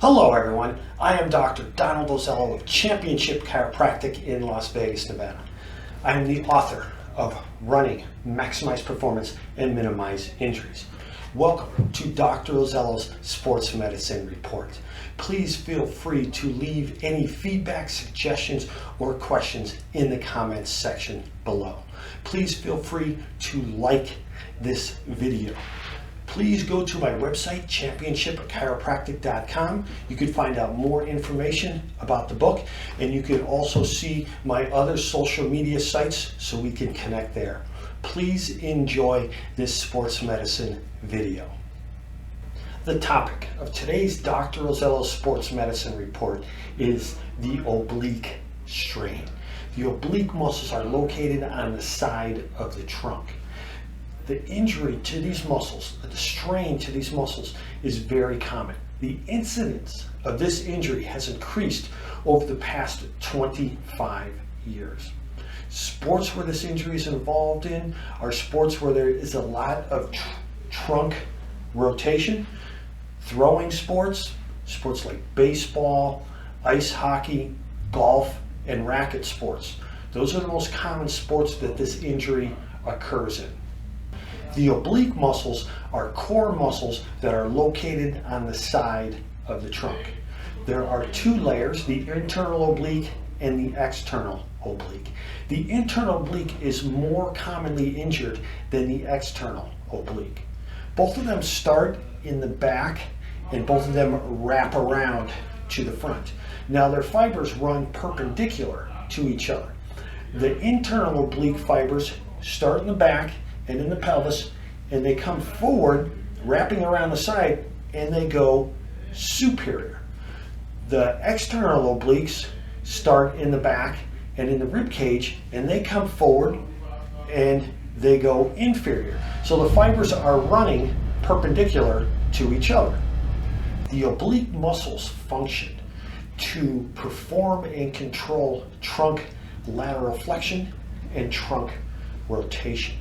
Hello everyone, I am Dr. Donald Ozello of Championship Chiropractic in Las Vegas, Nevada. I am the author of Running, Maximize Performance, and Minimize Injuries. Welcome to Dr. Ozello's Sports Medicine Report. Please feel free to leave any feedback, suggestions, or questions in the comments section below. Please feel free to like this video. Please go to my website, championshipchiropractic.com. You can find out more information about the book, and you can also see my other social media sites so we can connect there. Please enjoy this sports medicine video. The topic of today's Dr. Ozello Sports Medicine Report is the oblique strain. The oblique muscles are located on the side of the trunk. The injury to these muscles, the strain to these muscles is very common. The incidence of this injury has increased over the past 25 years. Sports where this injury is involved in are sports where there is a lot of trunk rotation, throwing sports like baseball, ice hockey, golf, and racket sports. Those are the most common sports that this injury occurs in. The oblique muscles are core muscles that are located on the side of the trunk. There are two layers, the internal oblique and the external oblique. The internal oblique is more commonly injured than the external oblique. Both of them start in the back and both of them wrap around to the front. Now their fibers run perpendicular to each other. The internal oblique fibers start in the back and in the pelvis, and they come forward, wrapping around the side, and they go superior. The external obliques start in the back and in the rib cage, and they come forward and they go inferior. So the fibers are running perpendicular to each other. The oblique muscles function to perform and control trunk lateral flexion and trunk rotation.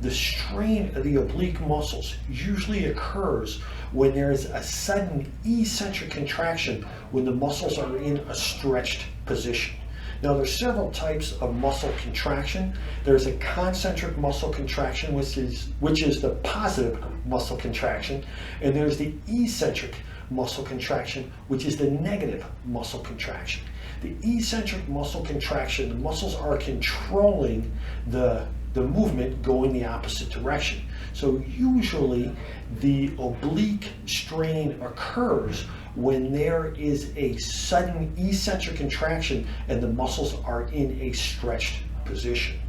The strain of the oblique muscles usually occurs when there is a sudden eccentric contraction when the muscles are in a stretched position. Now there's several types of muscle contraction. There's a concentric muscle contraction, which is the positive muscle contraction, and there's the eccentric muscle contraction, which is the negative muscle contraction. The eccentric muscle contraction, the muscles are controlling the movement going the opposite direction. So usually the oblique strain occurs when there is a sudden eccentric contraction and the muscles are in a stretched position.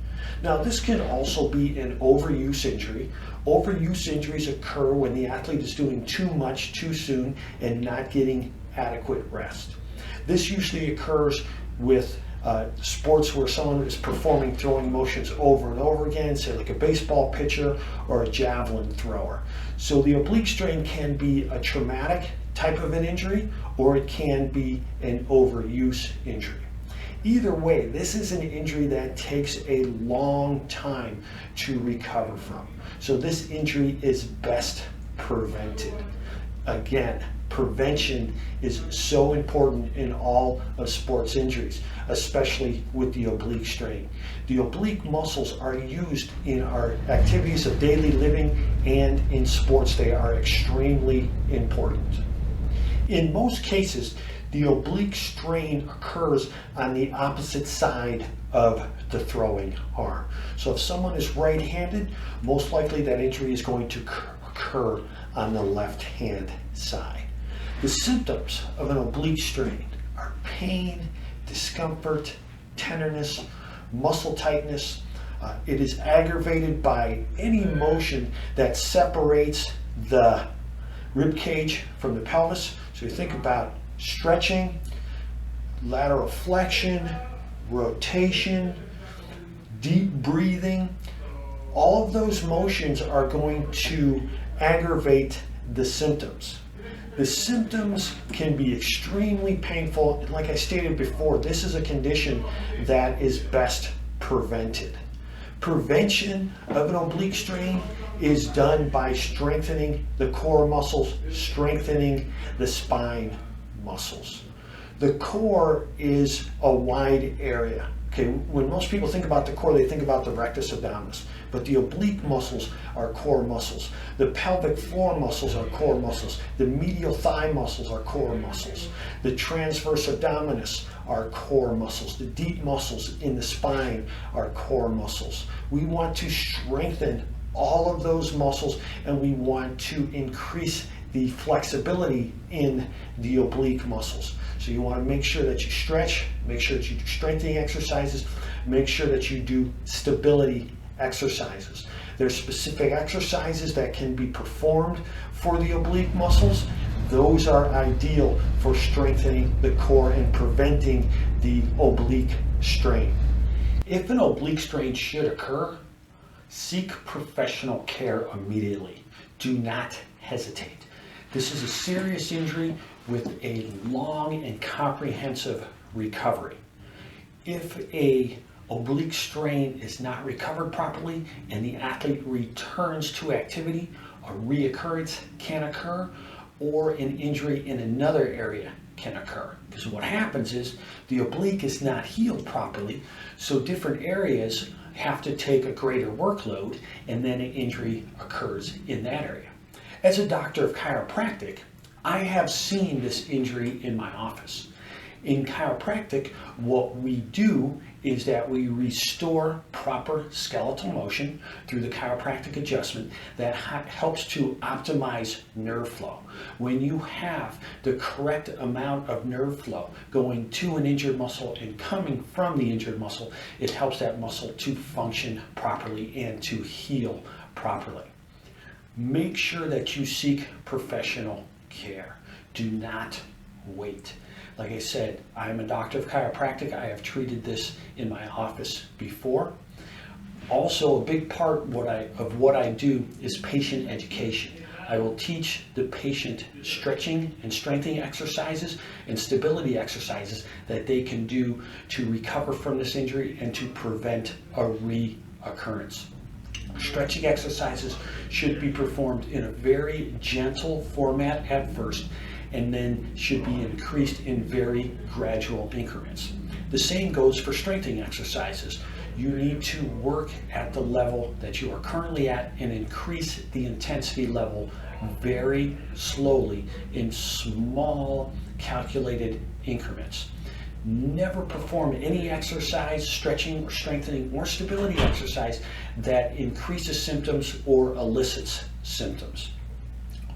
Now this can also be an overuse injury. Overuse injuries occur when the athlete is doing too much too soon and not getting adequate rest. This usually occurs with sports where someone is performing throwing motions over and over again, say like a baseball pitcher or a javelin thrower. So the oblique strain can be a traumatic type of an injury, or it can be an overuse injury. Either way, this is an injury that takes a long time to recover from. So this injury is best prevented. Again, prevention is so important in all of sports injuries, especially with the oblique strain. The oblique muscles are used in our activities of daily living and in sports. They are extremely important. In most cases, the oblique strain occurs on the opposite side of the throwing arm. So if someone is right-handed, most likely that injury is going to occur on the left-hand side. The symptoms of an oblique strain are pain, discomfort, tenderness, muscle tightness. It is aggravated by any motion that separates the rib cage from the pelvis. So you think about stretching, lateral flexion, rotation, deep breathing. All of those motions are going to aggravate the symptoms. The symptoms can be extremely painful. Like I stated before, this is a condition that is best prevented. Prevention of an oblique strain is done by strengthening the core muscles, strengthening the spine muscles. The core is a wide area. Okay, when most people think about the core, they think about the rectus abdominis, but the oblique muscles are core muscles. The pelvic floor muscles are core muscles. The medial thigh muscles are core muscles. The transverse abdominis are core muscles. The deep muscles in the spine are core muscles. We want to strengthen all of those muscles, and we want to increase the flexibility in the oblique muscles. So you want to make sure that you stretch, make sure that you do strengthening exercises, make sure that you do stability exercises. There's specific exercises that can be performed for the oblique muscles. Those are ideal for strengthening the core and preventing the oblique strain. If an oblique strain should occur, seek professional care immediately. Do not hesitate. This is a serious injury with a long and comprehensive recovery. If an oblique strain is not recovered properly and the athlete returns to activity, a reoccurrence can occur, or an injury in another area can occur. Because what happens is the oblique is not healed properly, so different areas have to take a greater workload, and then an injury occurs in that area. As a doctor of chiropractic, I have seen this injury in my office. In chiropractic, what we do is that we restore proper skeletal motion through the chiropractic adjustment that helps to optimize nerve flow. When you have the correct amount of nerve flow going to an injured muscle and coming from the injured muscle, it helps that muscle to function properly and to heal properly. Make sure that you seek professional care. Do not wait. Like I said, I am a doctor of chiropractic. I have treated this in my office before. Also, a big part of what I do is patient education. I will teach the patient stretching and strengthening exercises and stability exercises that they can do to recover from this injury and to prevent a reoccurrence. Stretching exercises should be performed in a very gentle format at first, and then should be increased in very gradual increments. The same goes for strengthening exercises. You need to work at the level that you are currently at and increase the intensity level very slowly in small calculated increments. Never perform any exercise, stretching or strengthening or stability exercise that increases symptoms or elicits symptoms.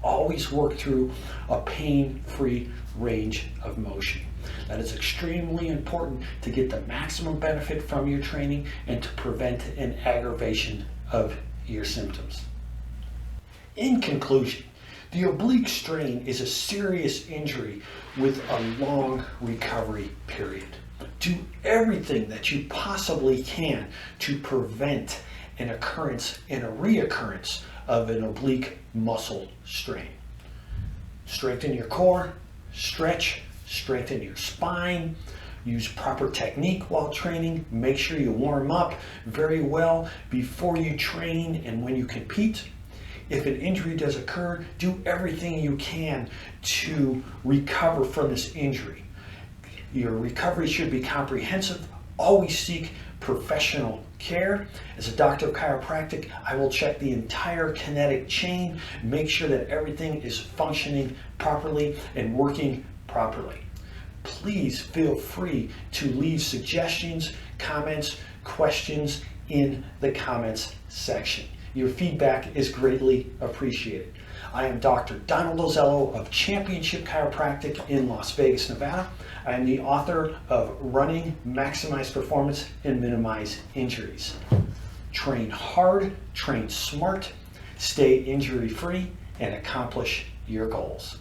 Always work through a pain-free range of motion. That is extremely important to get the maximum benefit from your training and to prevent an aggravation of your symptoms. In conclusion, the oblique strain is a serious injury with a long recovery period. Do everything that you possibly can to prevent an occurrence and a reoccurrence of an oblique muscle strain. Strengthen your core, stretch, strengthen your spine, use proper technique while training, make sure you warm up very well before you train and when you compete. If an injury does occur, do everything you can to recover from this injury. Your recovery should be comprehensive. Always seek professional care. As a doctor of chiropractic, I will check the entire kinetic chain, make sure that everything is functioning properly and working properly. Please feel free to leave suggestions, comments, questions in the comments section. Your feedback is greatly appreciated. I am Dr. Donald Ozello of Championship Chiropractic in Las Vegas, Nevada. I am the author of Running, Maximize Performance, and Minimize Injuries. Train hard, train smart, stay injury-free, and accomplish your goals.